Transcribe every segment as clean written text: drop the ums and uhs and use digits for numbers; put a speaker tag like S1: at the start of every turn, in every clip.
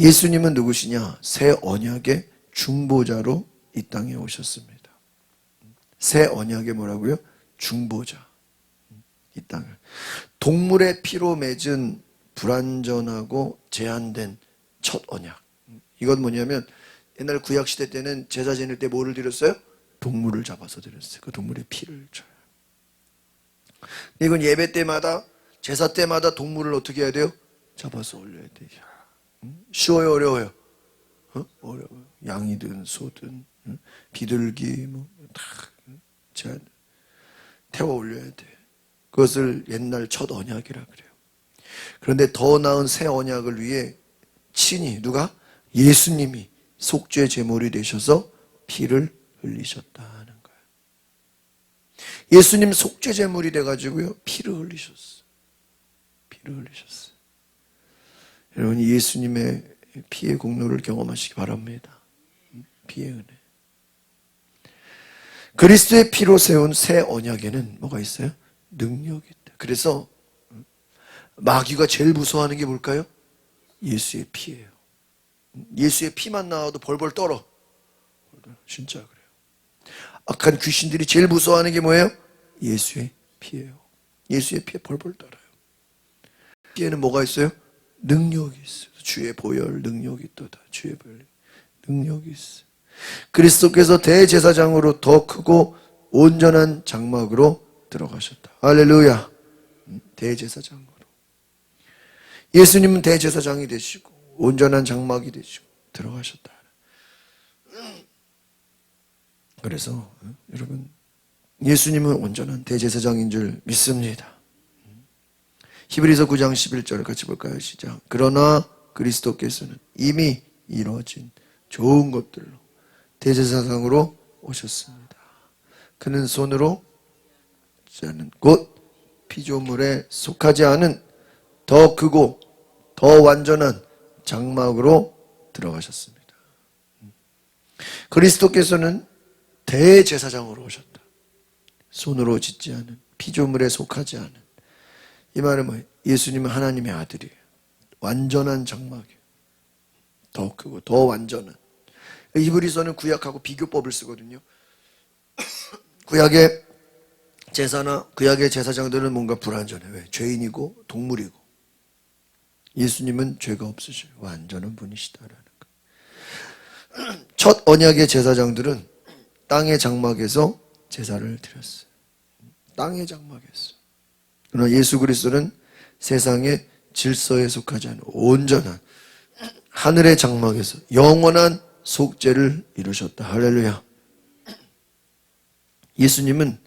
S1: 예수님은 누구시냐? 새 언약의 중보자로 이 땅에 오셨습니다. 새 언약의 뭐라고요? 중보자. 이 땅을. 동물의 피로 맺은 불완전하고 제한된 첫 언약. 이건 뭐냐면 옛날 구약시대 때는 제사 지낼 때 뭐를 드렸어요? 동물을 잡아서 드렸어요. 그 동물의 피를 줘요. 이건 예배 때마다, 제사 때마다 동물을 어떻게 해야 돼요? 잡아서 올려야 돼요. 쉬워요, 어려워요? 어려워요. 양이든 소든 비둘기 다 태워 올려야 돼. 그것을 옛날 첫 언약이라 그래요. 그런데 더 나은 새 언약을 위해 친히 누가? 예수님이 속죄 제물이 되셔서 피를 흘리셨다는 거예요. 예수님 속죄 제물이 돼가지고요 피를 흘리셨어요. 피를 흘리셨어요. 여러분 예수님의 피의 공로를 경험하시기 바랍니다. 피의 은혜. 그리스도의 피로 세운 새 언약에는 뭐가 있어요? 능력이 있다. 그래서 마귀가 제일 무서워하는 게 뭘까요? 예수의 피예요. 예수의 피만 나와도 벌벌 떨어. 진짜 그래요. 악한 귀신들이 제일 무서워하는 게 뭐예요? 예수의 피예요. 예수의 피에 벌벌 떨어요. 피에는 뭐가 있어요? 능력이 있어요. 주의 보혈 능력이 있도다. 주의 보혈 능력이 있어요. 그리스도께서 대제사장으로 더 크고 온전한 장막으로 들어가셨다. 할렐루야. 대제사장으로. 예수님은 대제사장이 되시고 온전한 장막이 되시고 들어가셨다. 그래서 여러분 예수님은 온전한 대제사장인 줄 믿습니다. 히브리서 9장 11절 같이 볼까요? 시작. 그러나 그리스도께서는 이미 이루어진 좋은 것들로 대제사장으로 오셨습니다. 그는 손으로 자는 곧 피조물에 속하지 않은 더 크고 더 완전한 장막으로 들어가셨습니다. 그리스도께서는 대제사장으로 오셨다. 손으로 짓지 않은 피조물에 속하지 않은. 이 말은 뭐예요? 예수님은 하나님의 아들이에요. 완전한 장막이에요. 더 크고 더 완전한. 히브리서는 구약하고 비교법을 쓰거든요. 구약의 제사나 구약의 제사장들은 뭔가 불완전해. 왜? 죄인이고 동물이고. 예수님은 죄가 없으셔요. 완전한 분이시다라는 거예요. 첫 언약의 제사장들은 땅의 장막에서 제사를 드렸어요. 땅의 장막에서. 그러나 예수 그리스도는 세상의 질서에 속하지 않은 온전한 하늘의 장막에서 영원한 속죄를 이루셨다. 할렐루야. 예수님은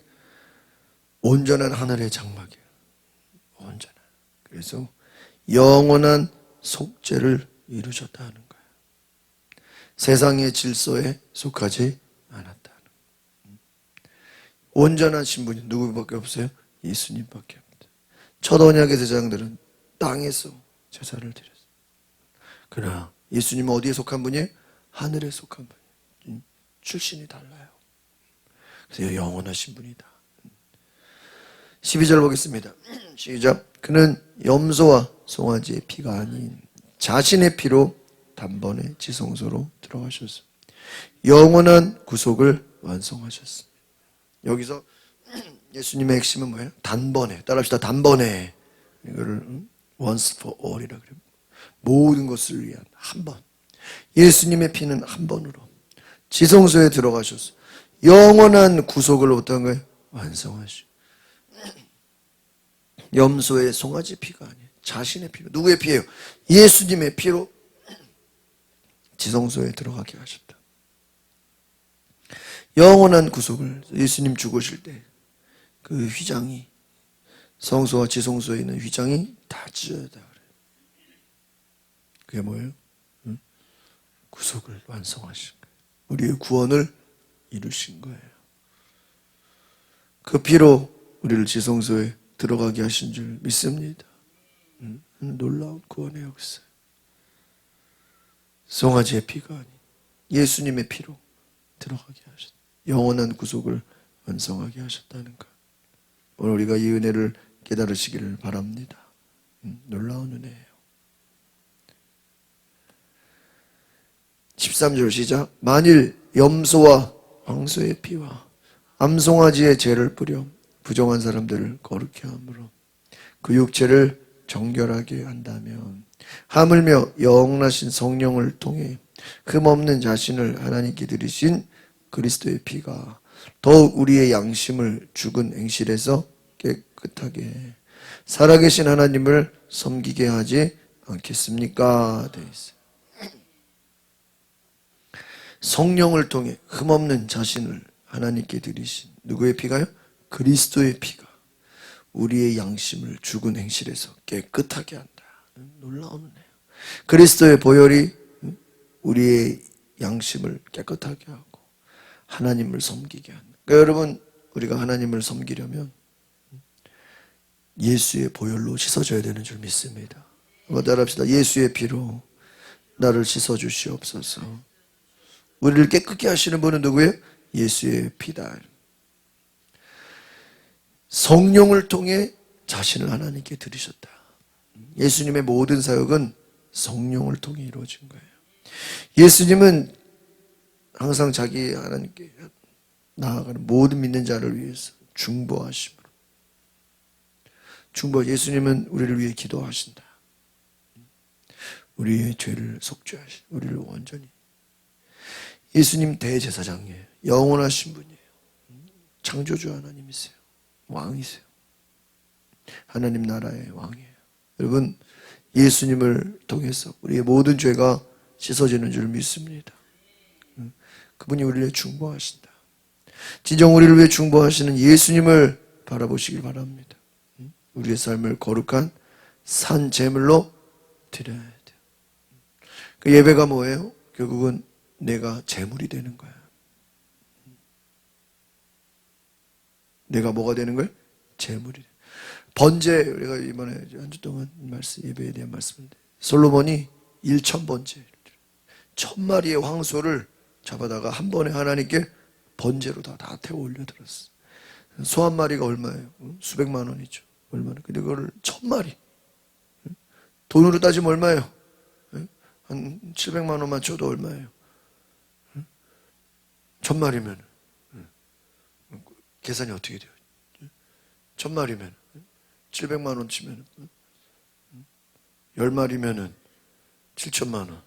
S1: 온전한 하늘의 장막이에요. 온전한. 그래서 영원한 속죄를 이루셨다 하는 거예요. 세상의 질서에 속하지 않았다는 거예요. 온전한 신분이 누구밖에 없어요? 예수님밖에 없다. 첫 언약의 제사장들은 땅에서 제사를 드렸어요. 그러나 예수님은 어디에 속한 분이에요? 하늘에 속한 분이에요. 출신이 달라요. 그래서 영원하신 분이다. 12절 보겠습니다. 시작. 그는 염소와 송아지의 피가 아닌 자신의 피로 단번에 지성소로 들어가셨습니다. 영원한 구속을 완성하셨습니다. 여기서 예수님의 핵심은 뭐예요? 단번에. 따라합시다. 단번에. 이거를 once for all이라 그래요. 모든 것을 위한 한 번. 예수님의 피는 한 번으로 지성소에 들어가셔서 영원한 구속을 어떤 거예요? 완성하시고. 염소의 송아지 피가 아니에요. 자신의 피로. 누구의 피예요? 예수님의 피로 지성소에 들어가게 하셨다. 영원한 구속을 예수님 죽으실 때 그 휘장이 성소와 지성소에 있는 휘장이 다 찢어졌다 그래요. 그게 뭐예요? 응? 구속을 완성하신 거예요. 우리의 구원을 이루신 거예요. 그 피로 우리를 지성소에 들어가게 하신 줄 믿습니다. 놀라운 구원의 역사. 송아지의 피가 아닌 예수님의 피로 들어가게 하셨다. 영원한 구속을 완성하게 하셨다는 것. 오늘 우리가 이 은혜를 깨달으시기를 바랍니다. 놀라운 은혜예요. 13절 시작. 만일 염소와 황소의 피와 암송아지의 죄를 뿌려 부정한 사람들을 거룩히 함으로 그 육체를 정결하게 한다면 하물며 영원하신 성령을 통해 흠없는 자신을 하나님께 드리신 그리스도의 피가 더욱 우리의 양심을 죽은 행실에서 깨끗하게 살아계신 하나님을 섬기게 하지 않겠습니까? 되어 있어요. 성령을 통해 흠없는 자신을 하나님께 드리신 누구의 피가요? 그리스도의 피가 우리의 양심을 죽은 행실에서 깨끗하게 한다. 놀라운 은혜요. 그리스도의 보혈이 우리의 양심을 깨끗하게 하고 하나님을 섬기게 한다. 그러니까 여러분, 우리가 하나님을 섬기려면 예수의 보혈로 씻어져야 되는 줄 믿습니다. 한번 따라합시다. 예수의 피로 나를 씻어주시옵소서. 우리를 깨끗게 하시는 분은 누구예요? 예수의 피다. 성령을 통해 자신을 하나님께 드리셨다. 예수님의 모든 사역은 성령을 통해 이루어진 거예요. 예수님은 항상 자기 하나님께 나아가는 모든 믿는 자를 위해서 중보하심으로 예수님은 우리를 위해 기도하신다. 우리의 죄를 속죄하신 우리를 완전히. 예수님 대제사장이에요. 영원하신 분이에요. 창조주 하나님이세요. 왕이세요. 하나님 나라의 왕이에요. 여러분, 예수님을 통해서 우리의 모든 죄가 씻어지는 줄 믿습니다. 그분이 우리를 위해 중보하신다. 진정 우리를 위해 중보하시는 예수님을 바라보시길 바랍니다. 우리의 삶을 거룩한 산 제물로 드려야 돼요. 그 예배가 뭐예요? 결국은 내가 제물이 되는 거야. 내가 뭐가 되는 거예요? 제물이. 번제, 우리가 이번에 한 주 동안 예배에 대한 말씀을 솔로몬이 1000번제 1000마리의 황소를 잡아다가 한 번에 하나님께 번제로 다 태워 올려드렸어. 소 한 마리가 얼마예요? 수백만 원이죠. 얼마나? 근데 그걸 1000마리. 돈으로 따지면 얼마예요? 한 700만 원만 줘도 얼마예요? 1000마리면 계산이 어떻게 돼요? 1000마리면 700만 원 치면 10마리면 7천만 원,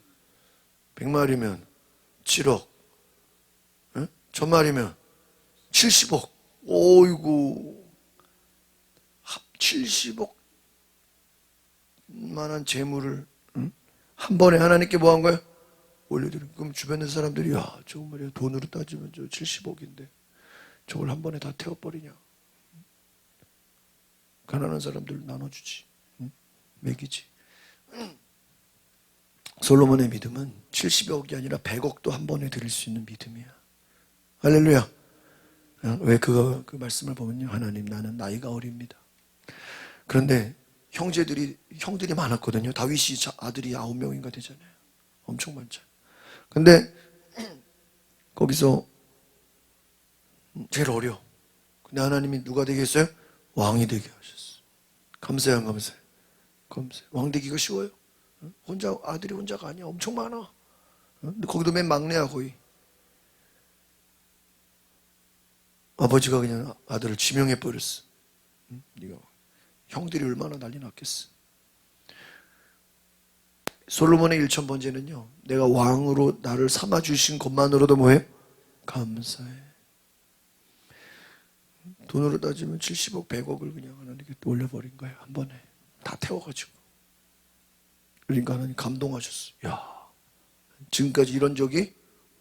S1: 100마리면 7억, 1000마리면 70억. 오이구, 70억 만한 재물을 한 번에 하나님께 뭐 한 거예요? 올려드린. 그럼 주변의 사람들이 야, 저거 말이야, 돈으로 따지면 저 70억인데 저걸 한 번에 다 태워버리냐. 가난한 사람들 나눠주지. 먹이지. 솔로몬의 믿음은 70억이 아니라 100억도 한 번에 드릴 수 있는 믿음이야. 할렐루야. 왜 그 말씀을 보면요. 하나님, 나는 나이가 어립니다. 그런데 형들이 많았거든요. 다윗이 아들이 9명인가 되잖아요. 엄청 많잖아요. 근데 거기서 제일 어려. 근데 하나님이 누가 되게 했어요? 왕이 되게 하셨어. 감사해요, 안 감사해요? 감사해요. 왕 되기가 쉬워요? 아들이 혼자가 아니야. 엄청 많아. 근데 거기도 맨 막내야, 거의. 아버지가 그냥 아들을 지명해 버렸어. 네가 형들이 얼마나 난리 났겠어. 솔로몬의 1000번제는요, 내가 왕으로 나를 삼아 주신 것만으로도 뭐해? 감사해. 돈으로 따지면 70억, 100억을 그냥 하나님께 올려버린 거예요. 한 번에 다 태워가지고. 그러니까 하나님 감동하셨어. 야, 지금까지 이런 적이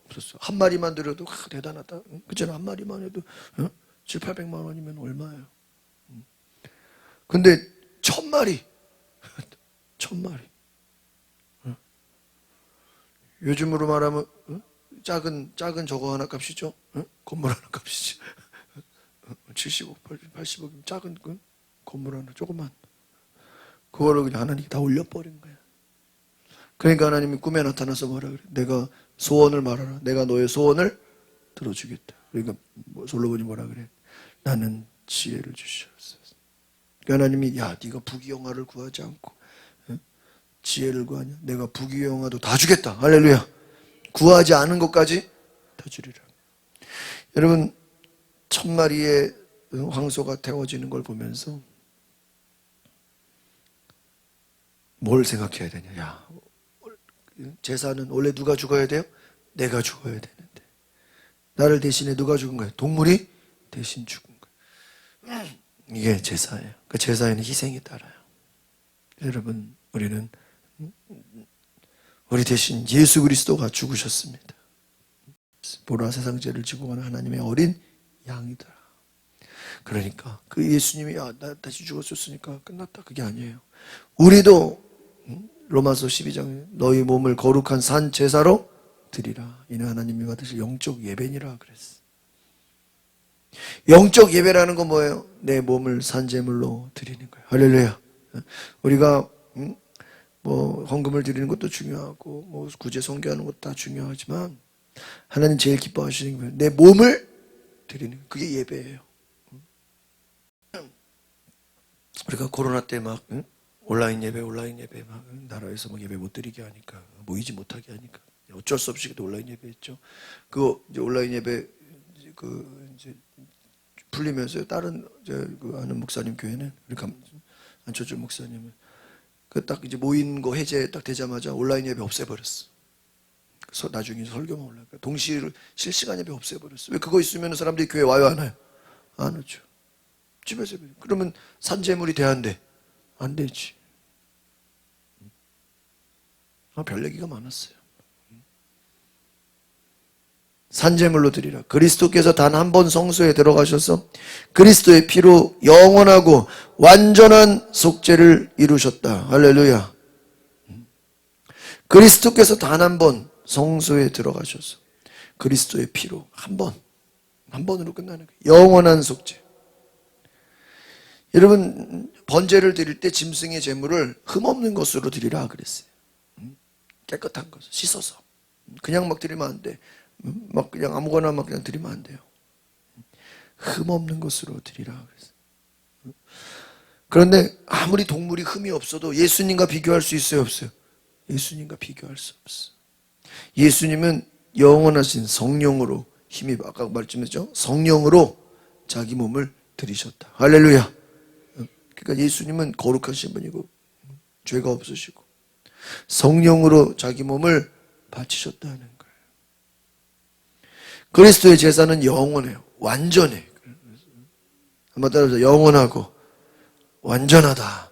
S1: 없었어. 한 마리만 들여도 대단하다. 그잖아, 한 마리만 해도 7, 800만 원이면 얼마예요? 근데 1000마리 1000마리. 요즘으로 말하면 작은 저거 하나 값이죠. 건물 하나 값이지. 70억, 80억이면 작은 건물 하나 조그만. 그거를 그냥 하나님이 다 올려버린 거야. 그러니까 하나님이 꿈에 나타나서 뭐라 그래? 내가 소원을 말하라. 내가 너의 소원을 들어주겠다. 그러니까 솔로몬이 뭐라 그래? 나는 지혜를 주시옵소서. 그러니까 하나님이 야, 네가 부귀영화를 구하지 않고 지혜를 구하냐? 내가 부귀영화도 다 주겠다. 할렐루야. 구하지 않은 것까지 다 주리라. 여러분, 1000마리의 황소가 태워지는 걸 보면서 뭘 생각해야 되냐? 야, 제사는 원래 누가 죽어야 돼요? 내가 죽어야 되는데 나를 대신에 누가 죽은 거예요? 동물이 대신 죽은 거예요. 이게 제사예요. 그 제사에는 희생이 따라요. 여러분, 우리는 우리 대신 예수 그리스도가 죽으셨습니다. 보라, 세상 죄를 지고 가는 하나님의 어린 양이다. 그러니까 그 예수님이 나 다시 죽었었으니까 끝났다, 그게 아니에요. 우리도 로마서 12장에 너희 몸을 거룩한 산 제사로 드리라. 이는 하나님이 받으실 영적 예배니라 그랬어. 영적 예배라는 건 뭐예요? 내 몸을 산제물로 드리는 거예요. 할렐루야. 우리가 뭐 헌금을 드리는 것도 중요하고 뭐 구제 선교하는 것도 다 중요하지만 하나님 제일 기뻐하시는 게 뭐예요? 내 몸을 드리는 거예요. 그게 예배예요. 우리가 코로나 때 막 온라인 예배 막 나라에서 막 예배 못 드리게 하니까 모이지 못하게 하니까 어쩔 수 없이 온라인 예배했죠. 그거 이제 온라인 예배 이제 풀리면서요. 다른 그 아는 목사님 교회는 우리 안철주 목사님은 그 딱 이제 모인 거 해제 딱 되자마자 온라인 예배 없애버렸어. 그래서 나중에 설교만 올라가. 동시에 실시간 예배 없애버렸어. 왜? 그거 있으면 사람들이 교회 와요, 안 와요? 안 오죠. 집에서 예배. 그러면 산재물이 돼야 안 돼? 안 되지. 별 얘기가 많았어요. 산재물로 드리라. 그리스도께서 단 한 번 성소에 들어가셔서 그리스도의 피로 영원하고 완전한 속죄를 이루셨다. 할렐루야. 그리스도께서 단 한 번 성소에 들어가셔서 그리스도의 피로 한 번으로 끝나는 거예요. 영원한 속죄. 여러분, 번제를 드릴 때 짐승의 제물을 흠없는 것으로 드리라 그랬어요. 깨끗한 것을 씻어서. 그냥 막 드리면 안 돼. 막 그냥 아무거나 막 그냥 드리면 안 돼요. 흠없는 것으로 드리라 그랬어요. 그런데 아무리 동물이 흠이 없어도 예수님과 비교할 수 있어요, 없어요? 예수님과 비교할 수 없어. 예수님은 영원하신 성령으로 힘이, 아까 말씀했죠? 성령으로 자기 몸을 드리셨다. 할렐루야. 그러니까 예수님은 거룩하신 분이고 죄가 없으시고 성령으로 자기 몸을 바치셨다는 거예요. 그리스도의 제사는 영원해요. 완전해. 한번 따라서 영원하고 완전하다.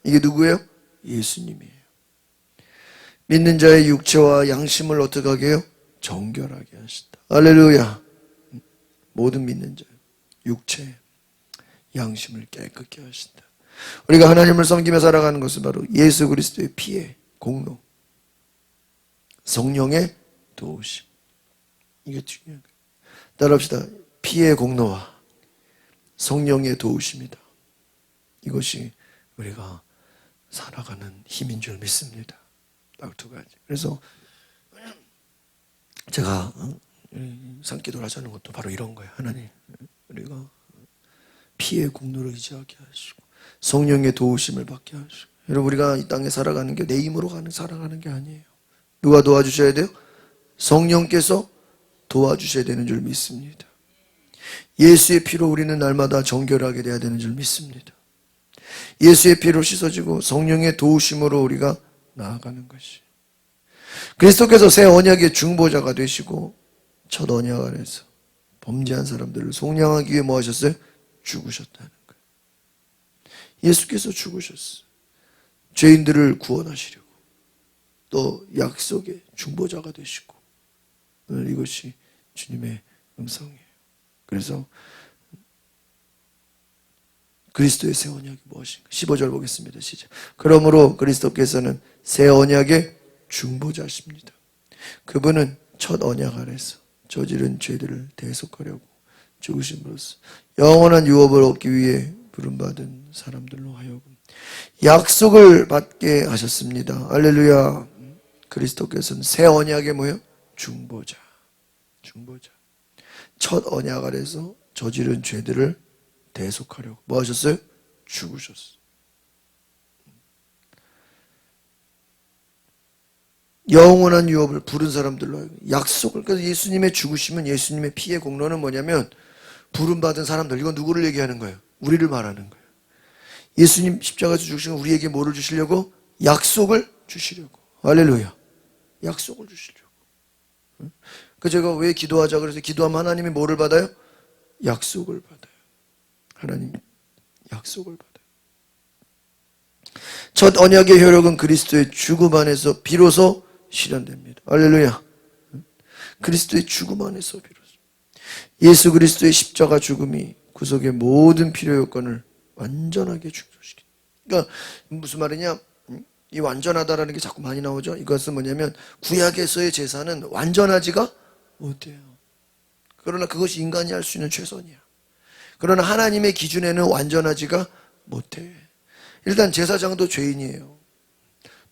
S1: 이게 누구예요? 예수님이에요. 믿는 자의 육체와 양심을 어떻게 하게 해요? 정결하게 하신다. 할렐루야. 모든 믿는 자 육체, 양심을 깨끗게 하신다. 우리가 하나님을 섬기며 살아가는 것은 바로 예수 그리스도의 피의 공로, 성령의 도우심. 이게 중요한 거예요. 따라합시다. 피의 공로와 성령의 도우심이다. 이것이 우리가 살아가는 힘인 줄 믿습니다. 딱 두 가지. 그래서 제가 산기도를 하자는 것도 바로 이런 거예요. 하나님, 우리가 피의 공로를 의지하게 하시고 성령의 도우심을 받게 하시고. 여러분, 우리가 이 땅에 살아가는 게 내 힘으로 살아가는 게 아니에요. 누가 도와주셔야 돼요? 성령께서 도와주셔야 되는 줄 믿습니다. 예수의 피로 우리는 날마다 정결하게 돼야 되는 줄 믿습니다. 예수의 피로 씻어지고 성령의 도우심으로 우리가 나아가는 것이. 그리스도께서 새 언약의 중보자가 되시고 첫 언약 안에서 범죄한 사람들을 속량하기 위해 뭐 하셨어요? 죽으셨다는 거예요. 예수께서 죽으셨어요. 죄인들을 구원하시려고. 또 약속의 중보자가 되시고. 이것이 주님의 음성이에요. 그래서 그리스도의 새 언약이 무엇인가? 15절 보겠습니다. 시작. 그러므로 그리스도께서는 새 언약의 중보자십니다. 그분은 첫 언약 안에서 저지른 죄들을 대속하려고 죽으심으로써 영원한 유업을 얻기 위해 부름받은 사람들로 하여금 약속을 받게 하셨습니다. 할렐루야. 그리스도께서는 새 언약의 뭐예요? 중보자. 첫 언약 아래서 저지른 죄들을 대속하려고 뭐 하셨어요? 죽으셨어요. 영원한 유업을 부른 사람들로 약속을. 그래서 예수님의 죽으심은, 예수님의 피의 공로는 뭐냐면 부름받은 사람들, 이건 누구를 얘기하는 거예요? 우리를 말하는 거예요. 예수님 십자가에서 죽으신 건 우리에게 뭐를 주시려고? 약속을 주시려고. 할렐루야. 약속을 주시려고. 그 제가 왜 기도하자 그래서 기도하면 하나님이 뭐를 받아요? 약속을 받아요. 하나님 약속을 받아요. 첫 언약의 효력은 그리스도의 죽음 안에서 비로소 실현됩니다. 할렐루야. 그리스도의 죽음 안에서 비로소. 예수 그리스도의 십자가 죽음이 구속의 모든 필요 요건을 완전하게 충족시킵니다. 그러니까 무슨 말이냐? 이 완전하다라는 게 자꾸 많이 나오죠. 이것은 뭐냐면 구약에서의 제사는 완전하지가 못해요. 그러나 그것이 인간이 할 수 있는 최선이야. 그러나 하나님의 기준에는 완전하지가 못해. 일단 제사장도 죄인이에요.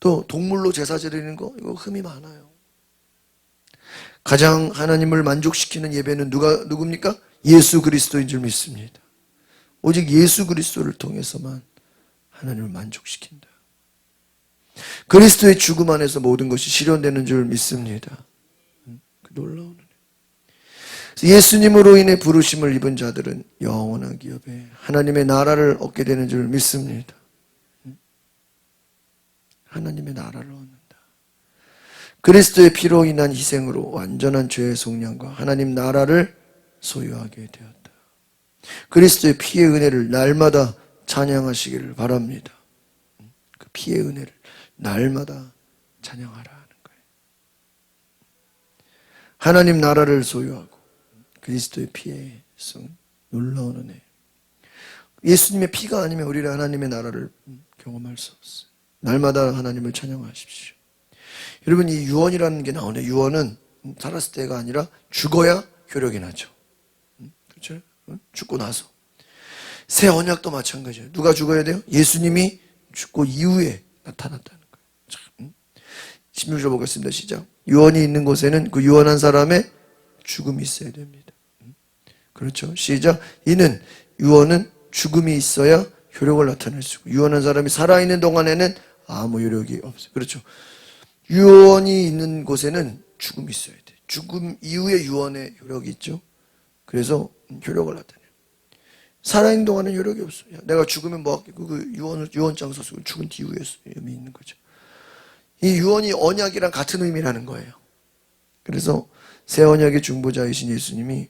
S1: 또 동물로 제사 드리는 거 이거 흠이 많아요. 가장 하나님을 만족시키는 예배는 누굽니까? 예수 그리스도인 줄 믿습니다. 오직 예수 그리스도를 통해서만 하나님을 만족시킨다. 그리스도의 죽음 안에서 모든 것이 실현되는 줄 믿습니다. 놀라운 은혜. 예수님으로 인해 부르심을 입은 자들은 영원한 기업에 하나님의 나라를 얻게 되는 줄 믿습니다. 하나님의 나라를 얻는다. 그리스도의 피로 인한 희생으로 완전한 죄의 속량과 하나님 나라를 소유하게 되었다. 그리스도의 피의 은혜를 날마다 찬양하시기를 바랍니다. 그 피의 은혜를 날마다 찬양하라 하는 거예요. 하나님 나라를 소유하고 그리스도의 피의 놀라운 은혜. 예수님의 피가 아니면 우리는 하나님의 나라를 경험할 수 없어요. 날마다 하나님을 찬양하십시오. 여러분, 이 유언이라는 게 나오네. 유언은 살았을 때가 아니라 죽어야 효력이 나죠. 그렇죠? 죽고 나서. 새 언약도 마찬가지예요. 누가 죽어야 돼요? 예수님이 죽고 이후에 나타났다는 거예요. 참. 16절 보겠습니다. 시작. 유언이 있는 곳에는 그 유언한 사람의 죽음이 있어야 됩니다. 그렇죠? 시작. 이는 유언은 죽음이 있어야 효력을 나타낼 수 있고 유언한 사람이 살아있는 동안에는 아무 효력이 없어요. 그렇죠? 유언이 있는 곳에는 죽음이 있어야 돼. 죽음 이후에 유언의 효력이 있죠. 그래서 효력을 나타내요. 살아있는 동안은 효력이 없어요. 내가 죽으면 뭐 하겠고 그 유언장 서서 죽은 뒤후에 의미 있는 거죠. 이 유언이 언약이랑 같은 의미라는 거예요. 그래서 새 언약의 중보자이신 예수님이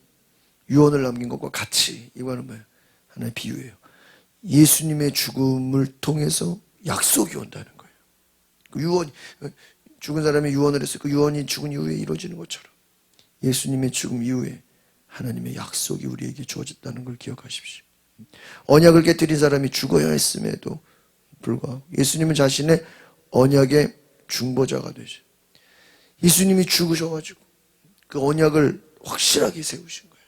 S1: 유언을 남긴 것과 같이 이거는 뭐예요? 하나의 비유예요. 예수님의 죽음을 통해서 약속이 온다는 거예요. 그 유언, 죽은 사람이 유언을 했어요. 그 유언이 죽은 이후에 이루어지는 것처럼 예수님의 죽음 이후에 하나님의 약속이 우리에게 주어졌다는 걸 기억하십시오. 언약을 깨뜨린 사람이 죽어야 했음에도 불구하고 예수님은 자신의 언약의 중보자가 되죠. 예수님이 죽으셔가지고 그 언약을 확실하게 세우신 거예요.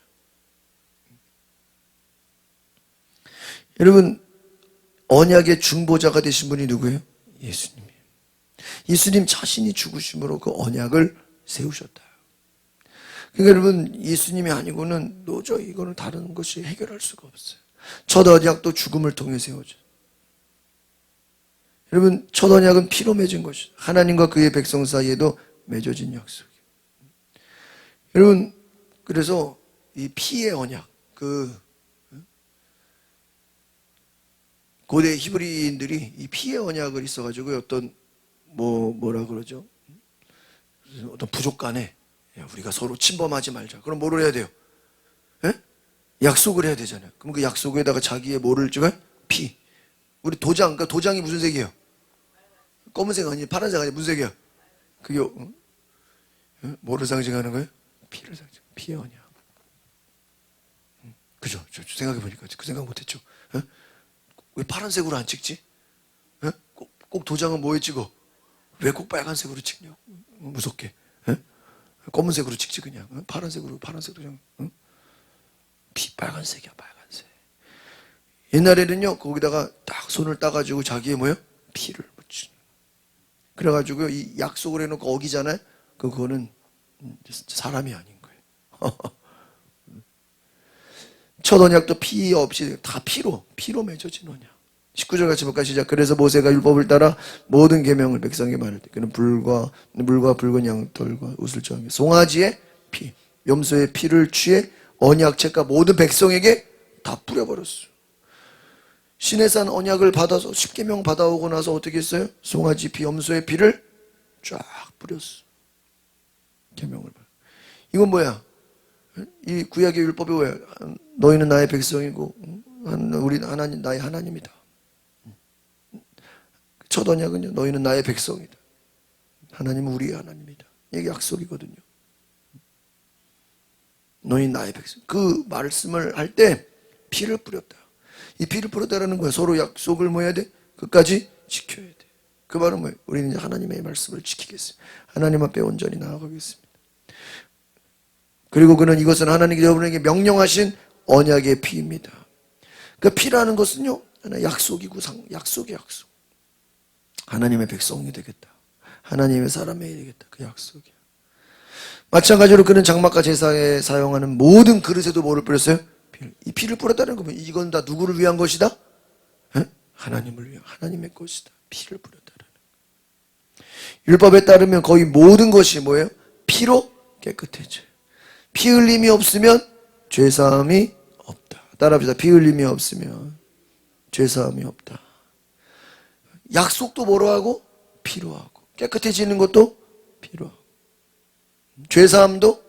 S1: 여러분, 언약의 중보자가 되신 분이 누구예요? 예수님이에요. 예수님 자신이 죽으심으로 그 언약을 세우셨다. 그러니까 여러분, 예수님이 아니고는 도저히 이거는 다른 것이 해결할 수가 없어요. 첫 언약도 죽음을 통해 세워져. 여러분, 첫 언약은 피로 맺은 것이죠. 하나님과 그의 백성 사이에도 맺어진 약속이에요. 여러분, 그래서 이 피의 언약, 고대 히브리인들이 이 피의 언약을 있어가지고 어떤 뭐라 그러죠? 어떤 부족 간에 우리가 서로 침범하지 말자. 그럼 뭐를 해야 돼요? 예? 약속을 해야 되잖아요. 그럼 그 약속에다가 자기의 뭐를 찍어요? 피. 우리 도장, 그러니까 도장이 무슨 색이에요? 검은색 아니에요? 파란색 아니에요? 무슨 색이에요? 그게 뭐를 상징하는 거예요? 피를 상징. 피의 언약. 그죠? 저 생각해보니까 그 생각 못했죠. 예? 왜 파란색으로 안 찍지? 예? 꼭 도장은 뭐에 찍어? 왜 꼭 빨간색으로 찍냐고. 무섭게. 예? 검은색으로 찍지 그냥. 파란색으로 그냥. 빨간색이야, 빨간색. 옛날에는요, 거기다가 딱 손을 따가지고 자기의 뭐예요? 피를 묻히는. 그래가지고 이 약속을 해놓고 어기잖아요? 그거는 사람이 아닌 거예요. 첫 언약도 피 없이 다 피로 맺어진 언약. 19절 같이 볼까? 시작. 그래서 모세가 율법을 따라 모든 계명을 백성에게 말할 때 그는 물과 붉은 양털과 옷을 정하며 송아지의 피, 염소의 피를 취해 언약책과 모든 백성에게 다 뿌려버렸어. 시내산 언약을 받아서 10계명 받아오고 나서 어떻게 했어요? 송아지 피, 염소의 피를 쫙 뿌렸어. 계명을. 이건 뭐야? 이 구약의 율법이 뭐야? 너희는 나의 백성이고 우리 하나님 나의 하나님이다. 첫 언약은요, 너희는 나의 백성이다. 하나님은 우리의 하나님이다. 이게 약속이거든요. 너희는 나의 백성. 그 말씀을 할 때 피를 뿌렸다. 이 피를 뿌렸다라는 거야. 서로 약속을 뭐 해야 돼? 끝까지 지켜야 돼. 그 말은 뭐예요? 우리는 이제 하나님의 말씀을 지키겠습니다. 하나님 앞에 온전히 나아가겠습니다. 그리고 그는 이것은 하나님께 여러분에게 명령하신 언약의 피입니다. 그 피라는 것은요, 약속이고 약속의 약속. 하나님의 백성이 되겠다. 하나님의 사람이 되겠다. 그 약속이야. 마찬가지로 그는 장막과 제사에 사용하는 모든 그릇에도 뭐를 뿌렸어요? 피를. 이 피를 뿌렸다는 거면 이건 다 누구를 위한 것이다? 에? 하나님을 위한 하나님의 것이다. 피를 뿌렸다는 거. 율법에 따르면 거의 모든 것이 뭐예요? 피로 깨끗해져요. 피 흘림이 없으면 죄사함이 없다. 따라합시다. 피 흘림이 없으면 죄사함이 없다. 약속도 뭐로 하고? 피로 하고. 깨끗해지는 것도 피로 하고. 죄사함도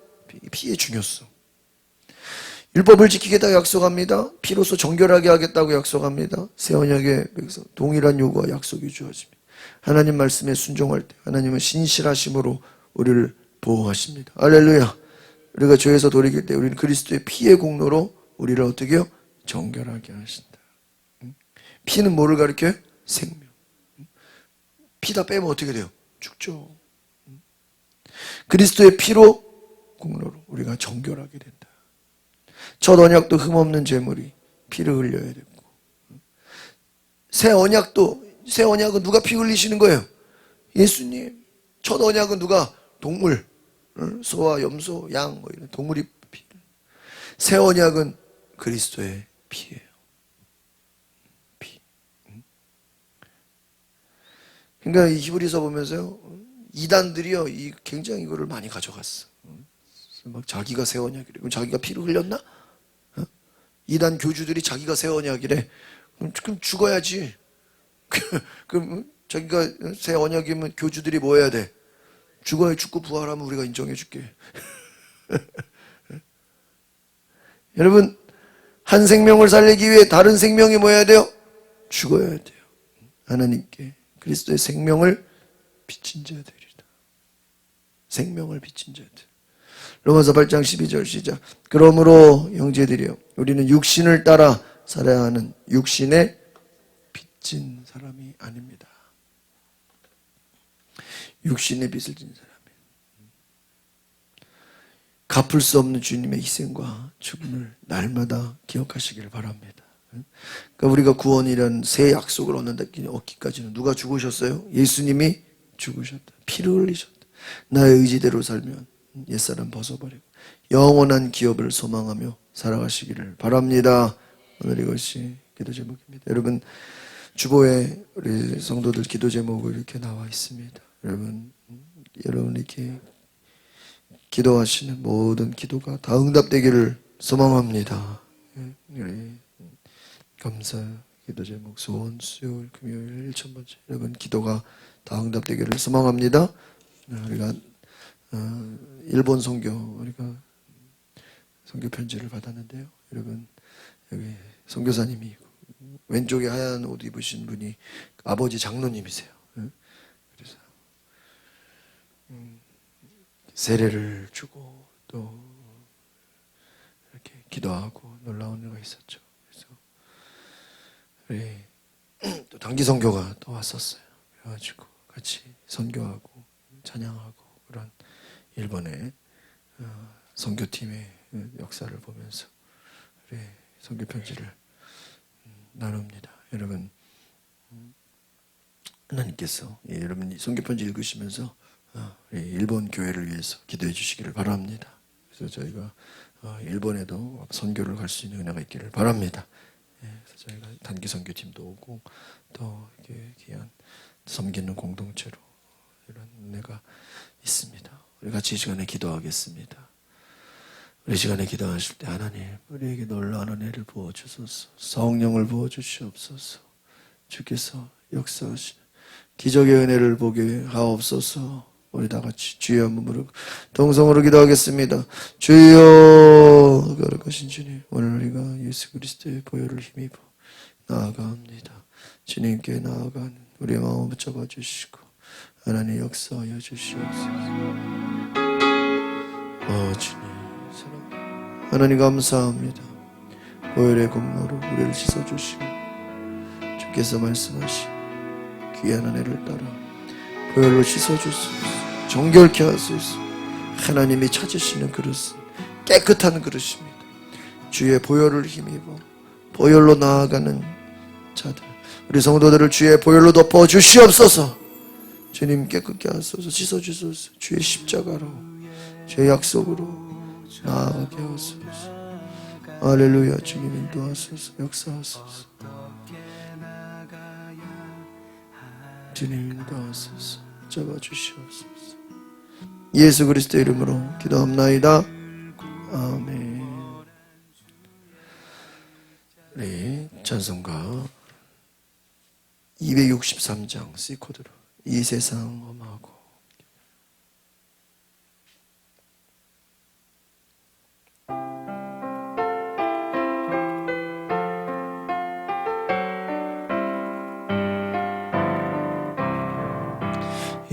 S1: 피의 중요성. 율법을 지키겠다고 약속합니다. 피로서 정결하게 하겠다고 약속합니다. 새 언약의 백성 동일한 요구와 약속이 주어집니다. 하나님 말씀에 순종할 때 하나님은 신실하심으로 우리를 보호하십니다. 할렐루야. 우리가 죄에서 돌이킬 때 우리는 그리스도의 피의 공로로 우리를 어떻게 해요? 정결하게 하신다. 피는 뭐를 가리켜요? 생명. 피 다 빼면 어떻게 돼요? 죽죠. 그리스도의 피로 공로로 우리가 정결하게 된다. 첫 언약도 흠없는 제물이 피를 흘려야 됐고, 새 언약은 누가 피 흘리시는 거예요? 예수님. 첫 언약은 누가? 동물, 소와 염소, 양 뭐 이런 동물이 피. 새 언약은 그리스도의 피예요. 피. 그러니까 이 히브리서 보면서요, 이단들이요, 굉장히 이거를 많이 가져갔어. 막 자기가 새 언약이래. 그럼 자기가 피를 흘렸나? 이단 교주들이 자기가 새 언약이래. 그럼 죽어야지. 그럼 자기가 새 언약이면 교주들이 뭐 해야 돼? 죽어야 죽고 부활하면 우리가 인정해 줄게. 여러분, 한 생명을 살리기 위해 다른 생명이 뭐 해야 돼요? 죽어야 돼요. 하나님께 그리스도의 생명을 비친 자들이다. 생명을 비친 자들. 로마서 8장 12절 시작. 그러므로 형제들이여, 우리는 육신을 따라 살아야 하는 육신에 빚진 사람이 아닙니다. 육신에 빚을 진 사람이. 갚을 수 없는 주님의 희생과 죽음을 날마다 기억하시기를 바랍니다. 그러니까 우리가 구원이라는 새 약속을 얻기까지는 누가 죽으셨어요? 예수님이 죽으셨다. 피를 흘리셨다. 나의 의지대로 살면 옛사람 벗어버리고 영원한 기업을 소망하며 살아가시기를 바랍니다. 오늘 이것이 기도 제목입니다. 여러분, 주보에 우리 성도들 기도 제목이 이렇게 나와 있습니다. 여러분 이렇게 기도하시는 모든 기도가 다 응답되기를 소망합니다. 감사 기도 제목 소원 수요일 금요일 1000번째 여러분 기도가 다 응답되기를 소망합니다. 우리가 일본 선교 우리가 선교 편지를 받았는데요. 여러분 여기 선교사님이 왼쪽에 하얀 옷 입으신 분이 아버지 장로님이세요. 그래서 세례를 주고 또 이렇게 기도하고 놀라운 일가 있었죠. 그래서 우리 또 단기 선교가 또 왔었어요. 그래가지고 같이 선교하고 찬양하고 그런 일본의 선교팀의 역사를 보면서 우리 선교 편지를 나눕니다. 여러분 하나님께서 여러분 선교 편지 읽으시면서 일본 교회를 위해서 기도해 주시기를 바랍니다. 그래서 저희가 일본에도 선교를 갈 수 있는 은혜가 있기를 바랍니다. 그래서 저희가 단기 선교팀도 오고 또 이렇게 귀한 섬기는 공동체로 이런 은혜가 있습니다. 우리 같이 이 시간에 기도하겠습니다. 우리 시간에 기도하실 때 하나님 우리에게 놀라운 은혜를 부어주소서. 성령을 부어주시옵소서. 주께서 역사하시는 기적의 은혜를 보게 하옵소서. 우리 다 같이 주여 한번 부르고 동성으로 기도하겠습니다. 주여 거룩하신 주님, 오늘 우리가 예수 그리스도의 보혈을 힘입어 나아갑니다. 주님께 나아간 우리의 마음을 붙잡아 주시고 하나님 역사하여 주시옵소서. 주님 사랑 하나님 감사합니다. 보혈의 공로로 우리를 씻어주시고 주께서 말씀하신 귀한 은혜를 따라 보혈로 씻어주소서. 정결케 하소서. 하나님이 찾으시는 그릇은 깨끗한 그릇입니다. 주의 보혈을 힘입어 보혈로 나아가는 자들, 우리 성도들을 주의 보혈로 덮어 주시옵소서. 주님 깨끗게 하소서. 씻어주소서. 주의 십자가로 주의 약속으로 나아가게 하소서. 할렐루야. 주님 인도하소서. 역사하소서. 주님 인도하소서. 잡아주시옵소서. 예수 그리스도 이름으로 기도합나이다. 아멘. 우리 찬송가 263장 C코드로 이 세상 험하고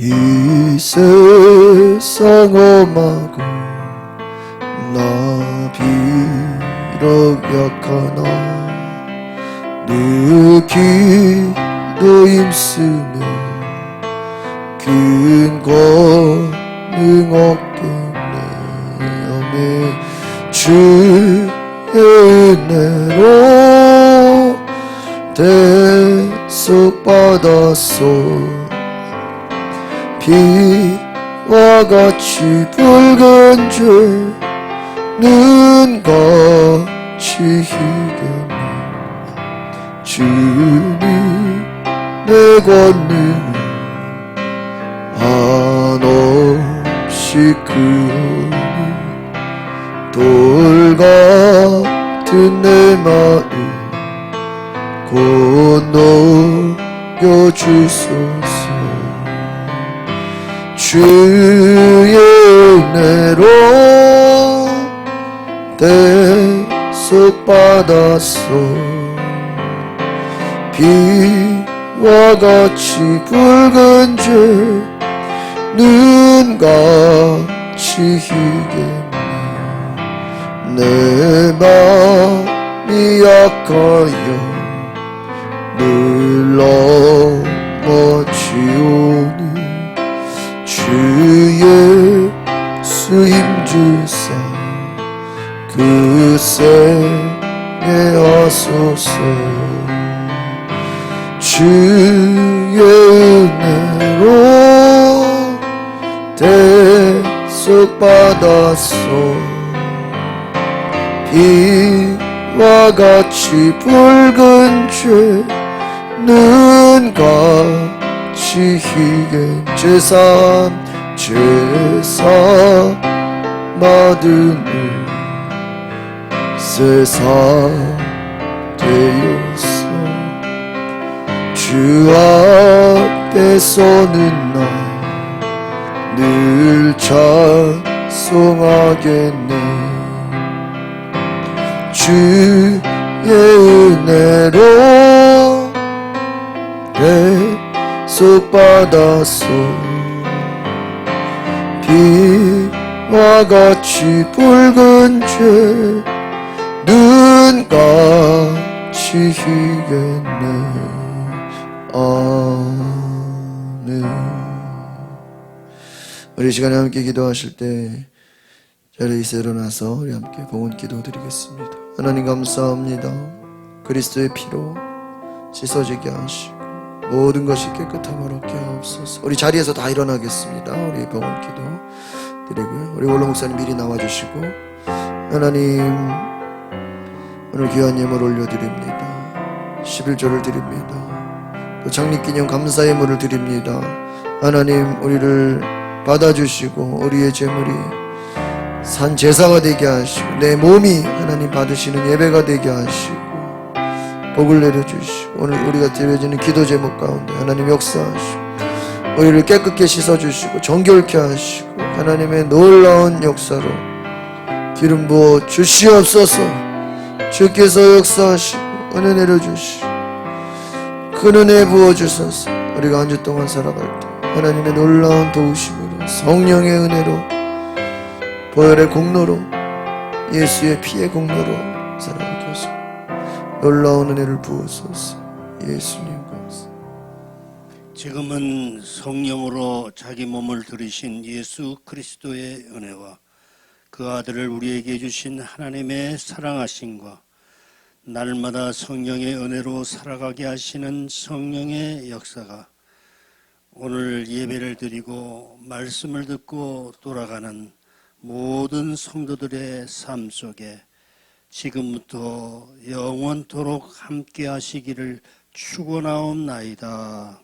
S1: 이 세상 험하고 나 비록 약하나 늘 기도 힘쓰며 큰 권능 얻겠네. 아멘. 주의 은혜로 대속받았소. 비와 같이 붉은 죄는 같이 희게네. 주님의 권능은 한없이 크오니 돌 같은 내 마음 건너겨주소서. 주의 은혜로 대속받았소. 비와 같이 붉은 죄는 같이 희게네. 내 맘이 약하여 늘 넘어지오니 주 예수 힘주사 그 생에 하소서. 주의 은혜로 대속받았소. 비와 같이 붉은 죄는 같이 희게. 제사 받음을 세상 되었어. 주 앞에서는 나 늘 찬송하겠네. 주의 은혜로 대속받았소. 비와 같이 붉은 죄는 같이 희겠네. 아멘. 우리 시간에 함께 기도하실 때 자리에서 일어나서 우리 함께 봉헌 기도 드리겠습니다. 하나님 감사합니다. 그리스도의 피로 씻어지게 하시고 모든 것이 깨끗함을 얻게 하옵소서. 우리 자리에서 다 일어나겠습니다. 우리 봉헌 기도 드리고요. 우리 원로 목사님 미리 나와주시고, 하나님 오늘 귀한 예물 올려드립니다. 11조를 드립니다. 또 창립기념 감사의 예물을 드립니다. 하나님, 우리를 받아주시고 우리의 재물이 산 제사가 되게 하시고 내 몸이 하나님 받으시는 예배가 되게 하시고 복을 내려주시고 오늘 우리가 드려지는 기도 제목 가운데 하나님 역사하시고 우리를 깨끗게 씻어주시고 정결케 하시고 하나님의 놀라운 역사로 기름 부어 주시옵소서. 주께서 역사하시고 은혜 내려주시고 큰 은혜 부어주소서. 우리가 한 주 동안 살아갈 때 하나님의 놀라운 도우심으로 성령의 은혜로 보혈의 공로로 예수의 피의 공로로 살아가게 하소서. 놀라운 은혜를 부어소서. 예수님 감사합니다.
S2: 지금은 성령으로 자기 몸을 들이신 예수 그리스도의 은혜와 그 아들을 우리에게 주신 하나님의 사랑하심과 날마다 성령의 은혜로 살아가게 하시는 성령의 역사가 오늘 예배를 드리고 말씀을 듣고 돌아가는 모든 성도들의 삶 속에 지금부터 영원토록 함께 하시기를 축원하옵나이다.